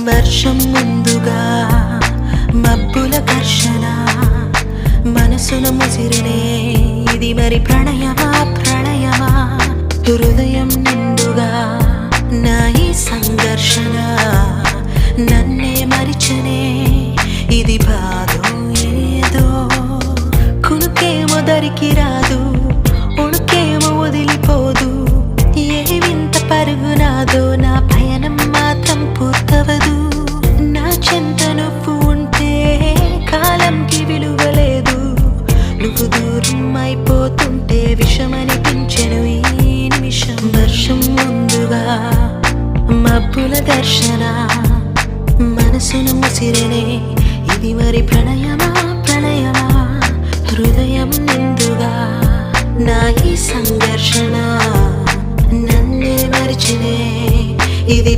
వర్షం ముందుగా మబ్బుల ఘర్షణ మనసును ముసిరినే ఇది మరి ప్రణయమా ప్రణయమా హృదయం నిండుగా నా ఈ సంఘర్షణ నన్నే మరిచనే ఇది బాధో ఏదో కునుకేమో దరికి రాదు ఉణుకేమో వదిలిపోదు ఏ వింత పరుగు నాదో నా పయనం మాత్రం పూర్తవదు నా చెంత నువ్వు ఉంటే కాలంకి విలువలేదు నువ్వు దూరం అయిపోతుంటే విషమనిపించెను ఈ నిమిషం వర్షం ముందుగా మబ్బుల ఘర్షణ మనసును ముసిరినే ఇది మరి ప్రణయమా ప్రణయమా హృదయం నిండుగా నా ఈ సంఘర్షణ నన్నే మరిచినే ఇది